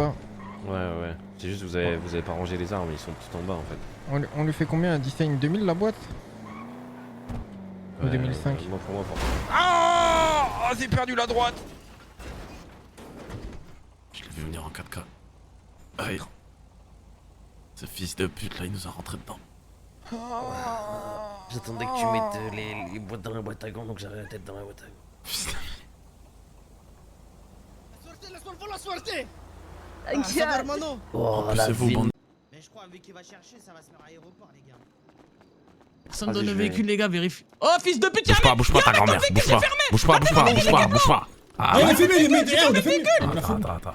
pas? Ouais. C'est juste vous avez pas rangé les armes, ils sont tout en bas en fait. On lui fait combien? Un design 2000 la boîte? Ou 2005? Moi pour moi. Ah, j'ai perdu la droite. Je l'ai vu venir en 4K. Aïe. Ce fils de pute là, il nous a rentré dedans. J'attendais que tu mettes les boîtes dans la boîte à gants, donc j'avais la tête dans la boîte à gants. Oh, En plus, la c'est vous, vie. bande. Mais je crois vu qu'il va chercher, ça va se faire à l'aéroport, les gars. Personne dans Vas-y, le je vais- véhicule, les gars, vérifie. Oh, fils de pute, Bouge pas ta grand-mère, bouge pas. Bouge pas. Ah, il a filmé, on a filmé. Attends.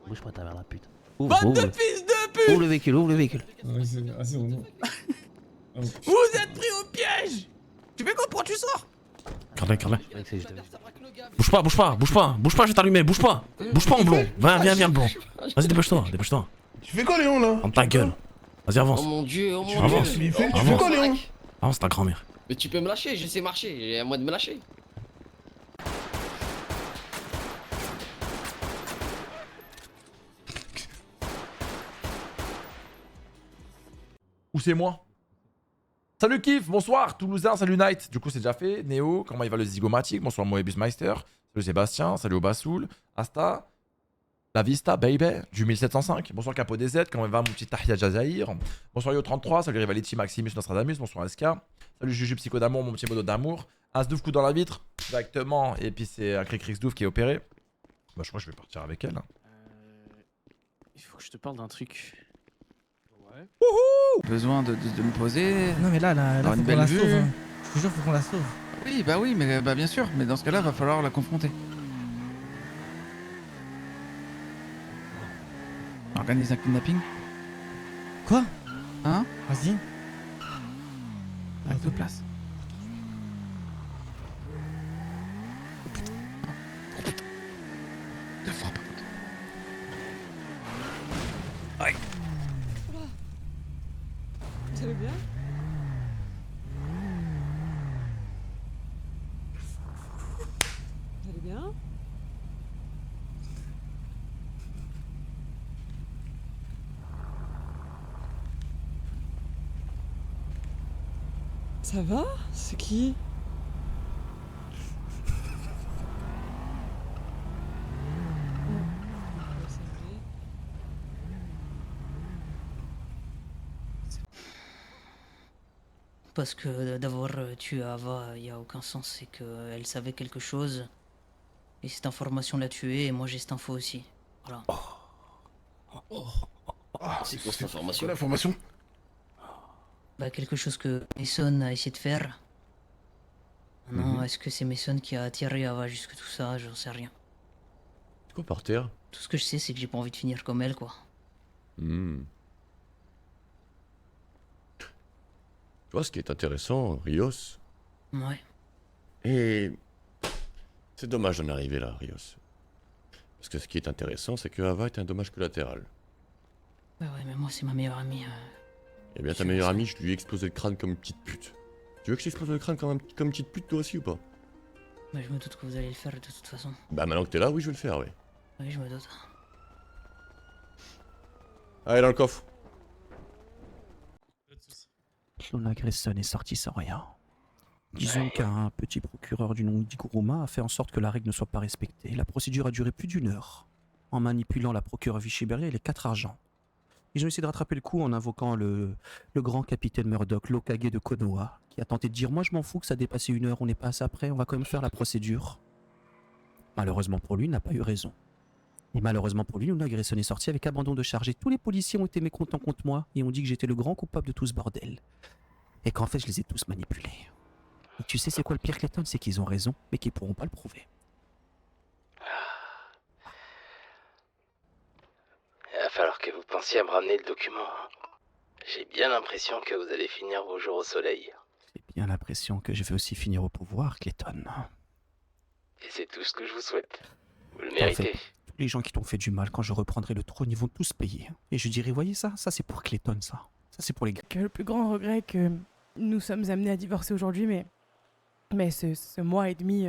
Bouge pas ta mère, la pute. Bande de fils de pute. Ouvre le véhicule, ouvre le véhicule. Vas-y, on ouvre. Vous êtes pris au piège. Tu fais quoi? Pourquoi tu sors? Regarde-le. Mec, c'est juste- Bouge pas, je vais t'allumer, bouge pas en blond. Viens le blond. Vas-y, dépêche-toi. Tu fais quoi, Léon, là? Ferme ta gueule. Vas-y, avance. Oh mon dieu, oh mon Avance. dieu. Tu fais quoi, Léon? Avance ta grand-mère. Mais tu peux me lâcher, je sais marcher, j'ai à moi de me lâcher. Ou c'est moi? Salut Kif, bonsoir Toulousain, salut Night. Du coup c'est déjà fait. Néo, comment il va le Zygomatic? Bonsoir Moebius Meister. Salut Sébastien, salut Obassoul. Asta, La Vista, Baby, du 1705. Bonsoir Capo DZ, comment il va mon petit Tahia Jazair? Bonsoir Yo33, salut Rivality, Maximus, Nostradamus, bonsoir SK. Salut Juju Psycho d'amour, mon petit modo d'amour. Un Sdouf coup dans la vitre, directement. Et puis c'est un Cricrix Douf qui est opéré. Bah je crois que je vais partir avec elle. Il faut que je te parle d'un truc. Ouais. Besoin de me poser. Non mais là avoir faut une qu'on belle la vue. sauve. Hein. Je te jure, faut qu'on la sauve. Oui, mais bien sûr. Mais dans ce cas-là, va falloir la confronter. Organise un kidnapping. Quoi? Hein? Vas-y. Avec deux places. Deux fois pas. Aïe. Vous allez bien? Vous allez bien? Ça va? C'est qui? Parce que d'avoir tué Ava, il n'y a aucun sens. C'est qu'elle savait quelque chose. Et cette information l'a tuée, et moi j'ai cette info aussi. Voilà. C'est quoi cette information? L'information? Bah, quelque chose que Mason a essayé de faire. Non, est-ce que c'est Mason qui a attiré Ava jusque tout ça? J'en sais rien. C'est quoi par terre? Tout ce que je sais, c'est que j'ai pas envie de finir comme elle, quoi. Tu vois, ce qui est intéressant, Rios. Ouais. Et c'est dommage d'en arriver là, Rios. Parce que ce qui est intéressant, c'est que Ava est un dommage collatéral. Bah ouais, mais moi c'est ma meilleure amie. Eh bien, ta meilleure amie, je lui ai explosé le crâne comme une petite pute. Tu veux que je t'explose le crâne comme une petite pute toi aussi ou pas? Bah je me doute que vous allez le faire de toute façon. Bah maintenant que t'es là, oui, je vais le faire, oui. Oui, je me doute. Allez, dans le coffre. Lona Grayson est sorti sans rien. Disons qu'un petit procureur du nom d'Iguruma a fait en sorte que la règle ne soit pas respectée. La procédure a duré plus d'1 heure, en manipulant la procureure Vichy-Berry et les 4 agents. Ils ont essayé de rattraper le coup en invoquant le grand capitaine Murdoch, l'Okage de Konoha, qui a tenté de dire « Moi je m'en fous que ça dépasse 1 heure, on n'est pas assez après, on va quand même faire la procédure. » Malheureusement pour lui, il n'a pas eu raison. Et malheureusement pour lui, Lona Grayson est sorti avec abandon de charge et tous les policiers ont été mécontents contre moi et ont dit que j'étais le grand coupable de tout ce bordel. Et qu'en fait, je les ai tous manipulés. Et tu sais c'est quoi le pire, Clayton? C'est qu'ils ont raison, mais qu'ils pourront pas le prouver. Il va falloir que vous pensiez à me ramener le document. J'ai bien l'impression que vous allez finir vos jours au soleil. J'ai bien l'impression que je vais aussi finir au pouvoir, Clayton. Et c'est tout ce que je vous souhaite. Vous le En méritez. fait, tous les gens qui t'ont fait du mal, quand je reprendrai le trône, ils vont tous payer. Et je dirais, voyez ça? Ça c'est pour Clayton, ça. Ça c'est pour les gars. Que le plus grand regret est que nous sommes amenés à divorcer aujourd'hui, mais ce mois et demi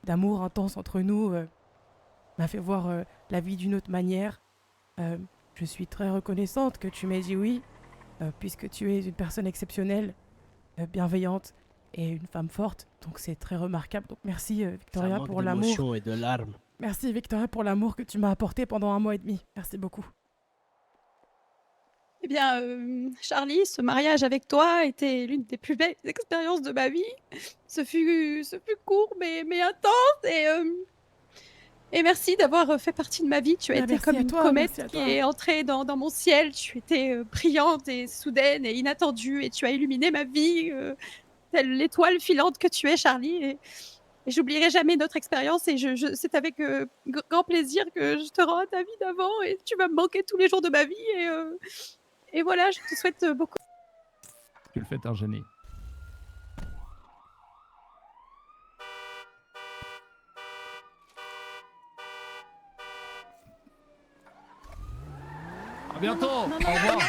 d'amour intense entre nous m'a fait voir la vie d'une autre manière. Je suis très reconnaissante que tu m'aies dit oui, puisque tu es une personne exceptionnelle, bienveillante et une femme forte. Donc c'est très remarquable. Donc merci Victoria Ça manque pour l'amour. d'émotion et de larmes. Merci Victoria pour l'amour que tu m'as apporté pendant 1 mois et demi. Merci beaucoup. Eh bien, Charlie, ce mariage avec toi était l'une des plus belles expériences de ma vie. Ce fut court mais intense et merci d'avoir fait partie de ma vie. Tu as Ah, été merci comme à une toi, comète merci à qui toi. est entrée dans mon ciel. Tu étais brillante et soudaine et inattendue et tu as illuminé ma vie telle l'étoile filante que tu es, Charlie. Et j'oublierai jamais notre expérience et c'est avec grand plaisir que je te rends à ta vie d'avant et tu vas me manquer tous les jours de ma vie et voilà, je te souhaite beaucoup. Tu le fais un génie. À bientôt. Au revoir.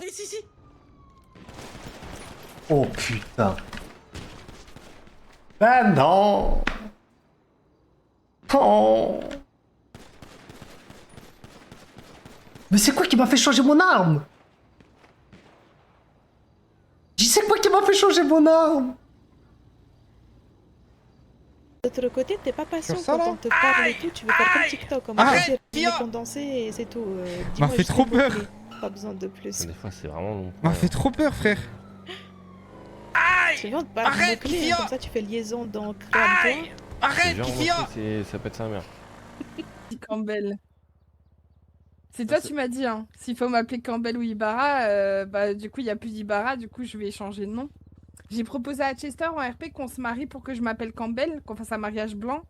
Ici. Oh putain. Ben non. Oh. Mais c'est quoi qui m'a fait changer mon arme? C'est quoi qui m'a fait changer mon arme? De l'autre côté, t'es pas patient Sur ça, quand là on te parle et tout, tu veux faire comme TikTok, on va dire condensé et c'est tout. M'a fait trop peur. Pas besoin de plus. Des fois, c'est vraiment long. M'a fait trop peur, frère. C'est bien de pas le mots-clés, comme ça tu fais liaison dans crâne toi. Arrête, ça peut être sa mère. Campbell. C'est toi, tu m'as dit, hein. S'il faut m'appeler Campbell ou Ibarra, bah du coup, il n'y a plus d'Ibarra, du coup, je vais changer de nom. J'ai proposé à Chester en RP qu'on se marie pour que je m'appelle Campbell, qu'on fasse un mariage blanc.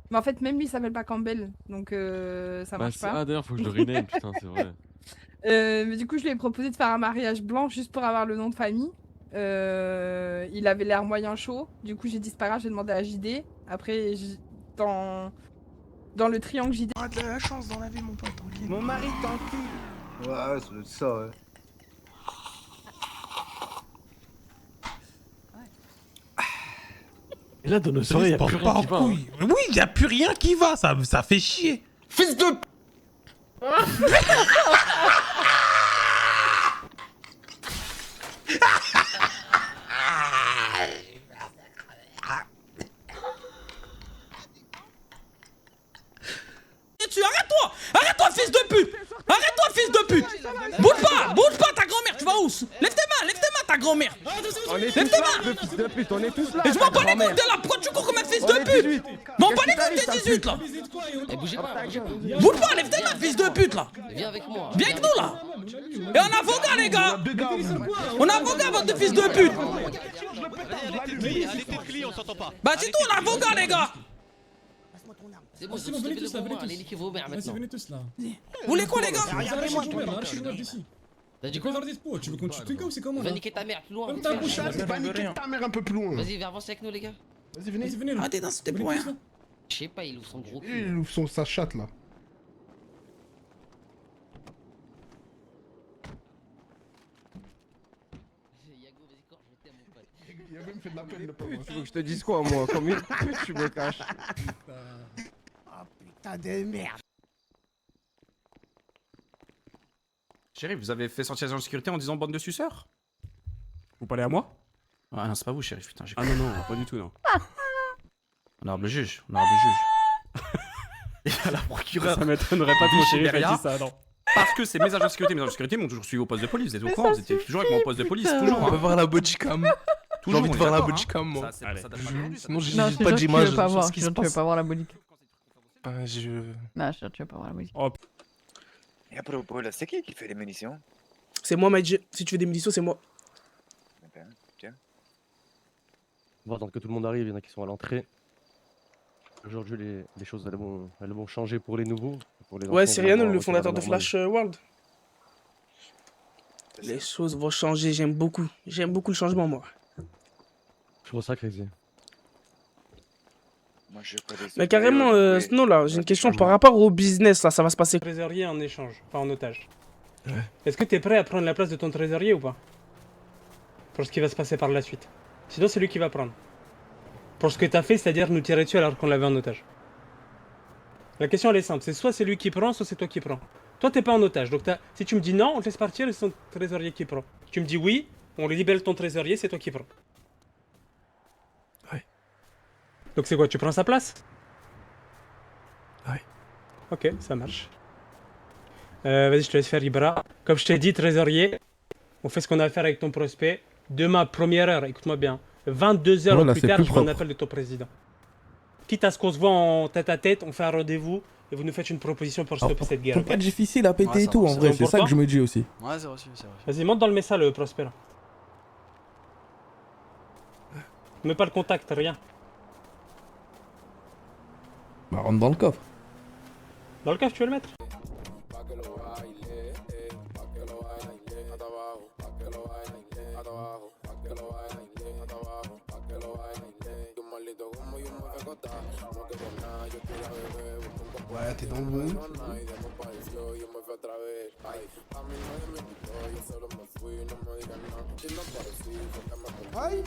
Mais en fait, même lui, il s'appelle pas Campbell, donc ça marche pas. Ah, d'ailleurs, faut que je le rename, putain, c'est vrai. Mais du coup, je lui ai proposé de faire un mariage blanc juste pour avoir le nom de famille. Il avait l'air moyen chaud. Du coup, j'ai dit c'est pas grave, j'ai demandé à JD. Après, dans le triangle JD. Ah, de la chance dans la vie, mon pote, tranquille. Mon mari t'encule. Ouais, c'est ça, ouais. Et là, dans nos soirées, y'a plus rien qui va. Oui, y a plus rien qui va, ça fait chier. Fils de... Arrête-toi, fils de pute! Arrête-toi, fils de pute! Bouge pas, ta grand-mère, tu vas où? Lève tes mains, ta grand-mère! Lève tes mains! Fils de pute, on est tous là. Et je m'en bats les couilles, t'es là! Pourquoi tu cours comme un fils de pute? M'en bats les couilles, t'es 18 là! Bougez pas. Bouge pas, lève tes mains, fils de pute là! Viens avec moi. Viens avec nous là! Et on avocat, les gars! On avocat, votre fils de pute! Bah, c'est tout, on avocat, les gars! C'est bon, je venez tous là, venez tous là. Vous voulez quoi, les gars? Regardez-moi, d'ici. T'as dit Quoi quoi? dans le dispo? Tu veux qu'on tue quelqu'un ou c'est comment Va là? niquer ta mère, plus loin. Comme ta bouche, là, Va niquer ta mère un peu plus loin. Vas-y, viens avancer avec nous, les gars. Vas-y, venez. venez là. Arrêtez d'insulter pour rien. Je sais pas, il ouvre son gros cul. Il ouvre sa chatte là. Yago, vas-y, corps, je t'aime, mon pote. Il a même fait de la peine, le pauvre. Tu veux que je te dise quoi, moi? Comme une pute, tu me caches. Oh putain de merde! Chérie, vous avez fait sortir les agents de sécurité en disant bande de suceurs? Vous parlez à moi? Ah non, c'est pas vous, chérie, putain. Ah non, non, pas du tout, non. Honorable juge, honorable juge. Et à la procureure. Ça m'étonnerait pas de mon chéri qui dit ça, non. Parce que c'est mes agents de sécurité, mes agents de sécurité m'ont toujours suivi au poste de police. Vous êtes au courant, vous étiez toujours avec mon poste de police, toujours. On peut voir la bodycam. J'ai envie de voir la bodycam, moi. Sinon, j'ai pas d'image. Tu veux pas voir, tu veux pas voir la boutique. Non, Non, tu veux pas voir la boutique. Et à propos, là, c'est qui fait les munitions? C'est moi, Maïdji. Si tu veux des munitions, c'est moi. Tiens. On va attendre que tout le monde arrive, il y en a qui sont à l'entrée. Aujourd'hui, les choses elles vont changer pour les nouveaux. Pour les Ouais, anciens, c'est on va Ryan, avoir le un fondateur de retour à la Flash World. Les choses vont changer, j'aime beaucoup. J'aime beaucoup le changement, moi. Je trouve ça crazy. Moi, je connais Mais carrément, non, là, j'ai une question par rapport au business, là, ça va se passer. Trésorier en échange, pas en otage. Est-ce que t'es prêt à prendre la place de ton trésorier ou pas? pour ce qui va se passer par la suite. Sinon, c'est lui qui va prendre. Pour ce que t'as fait, c'est-à-dire nous tirer dessus alors qu'on l'avait en otage. La question, elle est simple. C'est soit c'est lui qui prend, soit c'est toi qui prends. Toi, t'es pas en otage. Donc, si tu me dis non, on te laisse partir et c'est ton trésorier qui prend. Tu me dis oui, on libère ton trésorier, c'est toi qui prends. Ouais. Donc, c'est quoi? Tu prends sa place? Ouais. Ok, ça marche. Vas-y, je te laisse faire Ibra. Comme je t'ai dit, trésorier, on fait ce qu'on a à faire avec ton prospect. Demain, première heure, écoute-moi bien. 22h Voilà, au plus c'est tard, plus je veux un propre. appel de ton président. Quitte à ce qu'on se voit en tête à tête, on fait un rendez-vous et vous nous faites une proposition pour stopper cette guerre. Faut pas être difficile à péter et tout, en vrai, c'est ça que je me dis aussi. Ouais, c'est reçu, c'est reçu. Vas-y, monte dans le message, le prospect. Là. Mets pas le contact, rien. Bah, rentre dans le coffre. Dans le coffre, tu veux le mettre? Ouais, t'es dans le bon. Aïe.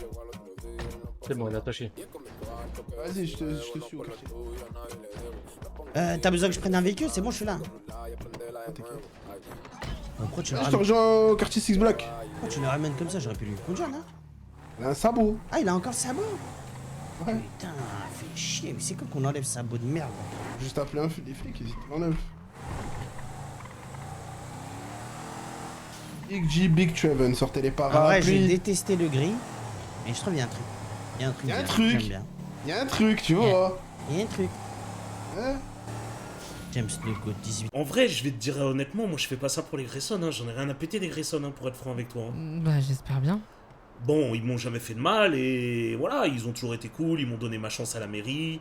C'est bon, il est attaché. Vas-y, je te suis au quartier. T'as besoin que je prenne un véhicule? C'est bon, je suis là. Pourquoi tu le Je te ramènes? rejoins au quartier 6 Block. Pourquoi tu le ramènes comme ça? J'aurais pu lui conduire là. Il a un sabot. Ah, il a encore le sabot? Ouais. Putain, fait chier. Mais c'est comme qu'on enlève ce sabot de merde. Juste appeler les flics, ils l'enlèvent. Big G, Big Treven, sortez les En parapluies. vrai, j'ai détesté le gris. Mais je trouve qu'il y a un truc. Il y a un truc. Il y a un bien, truc. j'aime bien. Il y a un truc, tu vois. Il y a un truc. Ouais. James Logo 18. En vrai, je vais te dire honnêtement, moi je fais pas ça pour les Grayson, hein. J'en ai rien à péter des Grayson, hein, pour être franc avec toi. Hein. Bah, j'espère bien. Bon, ils m'ont jamais fait de mal et voilà, ils ont toujours été cool, ils m'ont donné ma chance à la mairie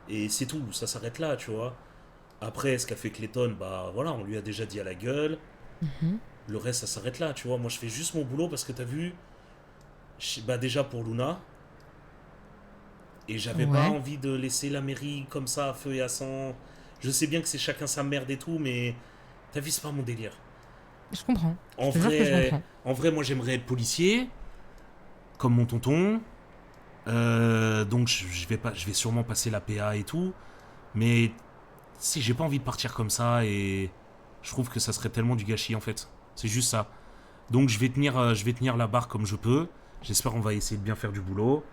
et c'est tout, ça s'arrête là, tu vois. Après, ce qu'a fait Clayton, bah voilà, on lui a déjà dit à la gueule. Le reste, ça s'arrête là, tu vois. Moi, je fais juste mon boulot parce que t'as vu, bah déjà pour Luna. Et j'avais pas envie de laisser la mairie comme ça à feu et à sang. Je sais bien que c'est chacun sa merde et tout, mais t'as vu, c'est pas mon délire. Je comprends. En Je te jure que je vrai, comprends. moi j'aimerais être policier, comme mon tonton. Donc je vais sûrement passer la PA et tout. Mais si j'ai pas envie de partir comme ça et je trouve que ça serait tellement du gâchis en fait. C'est juste ça. Donc je vais tenir la barre comme je peux. J'espère on va essayer de bien faire du boulot.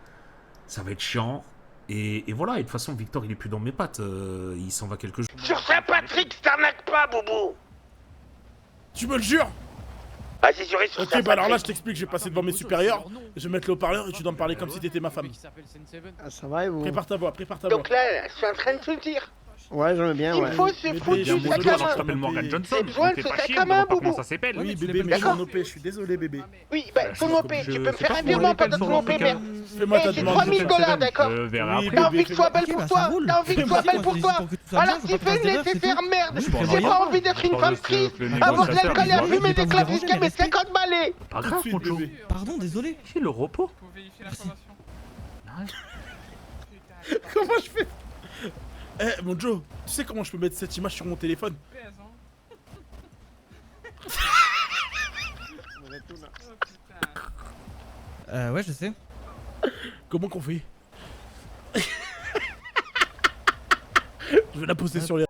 Ça va être chiant. Et voilà, et de toute façon, Victor, il est plus dans mes pattes. Il s'en va quelques jours. Sur Saint-Patrick, je t'arnaque pas, Boubou. Tu me le jures? Vas-y, juré sur Ok, bah alors là, je t'explique, je vais passer devant mes supérieurs. Je vais mettre le haut-parleur et tu dois me parler comme si t'étais ma femme. Ah, ça va et vous? Prépare ta voix, prépare ta voix. Donc là, je suis en train de te le dire. Ouais, j'en ai bien, Il ouais. me faut ce foutu sac à main. J'ai besoin de ce sac à main, Boubou. Oui, bébé, mais je suis en OP, je suis désolé, bébé. Oui, bah, ton OP, tu peux me faire un virement pendant ton OP, merde. Fais-moi ta C'est demande. 3000 $, d'accord? T'as envie que ce soit belle pour toi? T'as envie que ce soit belle pour toi? Alors tu fais le nécessaire, merde. J'ai pas envie d'être une femme triste, avoir de l'alcool et à fumer des clopes jusqu'à mes 50 balais. Pas grave, mon Joe. Pardon, désolé. C'est le repos. Comment je fais? Eh, mon Joe, tu sais comment je peux mettre cette image sur mon téléphone? Ouais, je sais. Comment qu'on fait? Je vais la poster sur les...